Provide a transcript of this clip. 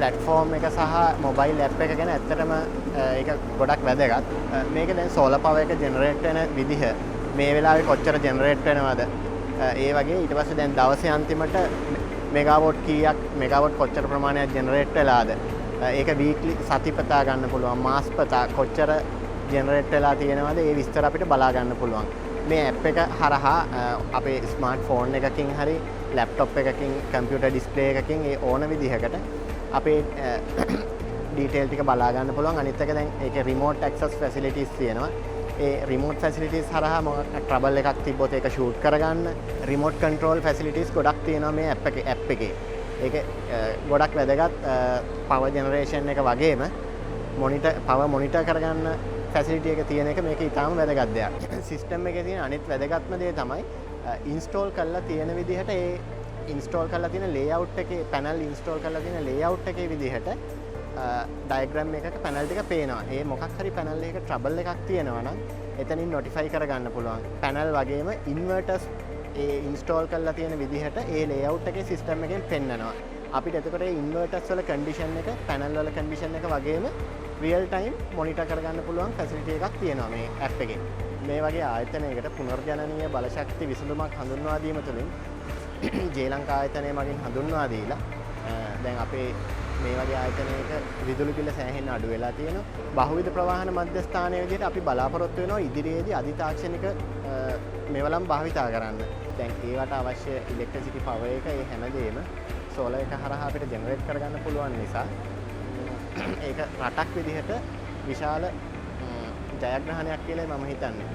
platform එක සහ mobile app එක ගැන ඇත්තටම ඒක ගොඩක් වැදගත්. මේක දැන් solar power එක generate වෙන විදිහ මේ වෙලාවේ කොච්චර generate වෙනවද? ඒ වගේ ඊට පස්සේ දැන් දවසේ අන්තිමට මෙගාවොට් කීයක් මෙගාවොට් කොච්චර ප්‍රමාණයක් generate වෙලාද? ඒක weekly සතිපතා ගන්න පුළුවන්. මාසපතා කොච්චර generate වෙලා තියෙනවද? ඒ විස්තර අපිට බලා ගන්න පුළුවන්. මේ app එක හරහා අපේ smartphone එකකින් හරි laptop එකකින් computer display එකකින් ඒ ඕන විදිහකට අපේ detail ටික බලා ගන්න පුළුවන්. අනිත් එක දැන් ඒකේ remote access facilities තියෙනවා. ඒ remote facilities හරහා මොකක් trouble එකක් තිබ්බොත් ඒක shoot කරගන්න remote control facilities ගොඩක් තියෙනවා මේ app එකේ. ඒක ගොඩක් වැදගත් power generation එක වගේම power monitor කරගන්න facility එක තියෙන එක මේක ඊටාම වැදගත් දෙයක්. system එකේ තියෙන අනිත් වැදගත්ම දේ තමයි install කරලා තියෙන විදිහට ඒ install කරලා තියෙන layout එකේ panel install කරලා තියෙන layout එකේ විදිහට diagram එකක panel ටික පේනවා. ඒ මොකක් හරි panel එකක trouble එකක් තියෙනවා නම් එතනින් notify කරගන්න පුළුවන්. panel වගේම inverters ඒ install කරලා තියෙන විදිහට ඒ layout එකේ system එකෙන් පෙන්නනවා. අපිට එතකොට ඒ inverters වල condition එක panel වල condition එක වගේම real time monitor කරගන්න පුළුවන් facility එකක් තියෙනවා මේ app එකේ. මේ වගේ ආයතනයකට පුනර්ජනනීය බලශක්ති විසඳුමක් හඳුන්වා දීම තුළින් JLanka ආයතනය මගින් හඳුන්වා දීලා දැන් අපේ මේ වගේ ආයතනයක විදුලි බිල සෑහෙන අඩු වෙලා තියෙනවා. බහුවිධ ප්‍රවාහන මධ්‍යස්ථානයේ විදිහට අපි බලාපොරොත්තු වෙනවා ඉදිරියේදී අධිතාක්ෂණික මෙවලම් භාවිතා කරන්න. දැන් ඒවට අවශ්‍ය ඉලෙක්ට්‍රිසිටි පවර් එක ඒ හැමදේම සෝලර් එක හරහා අපිට ජෙනරේට් කරගන්න පුළුවන් නිසා ඒක රටක් විදිහට විශාල ජයග්‍රහණයක් කියලා මම හිතන්නේ.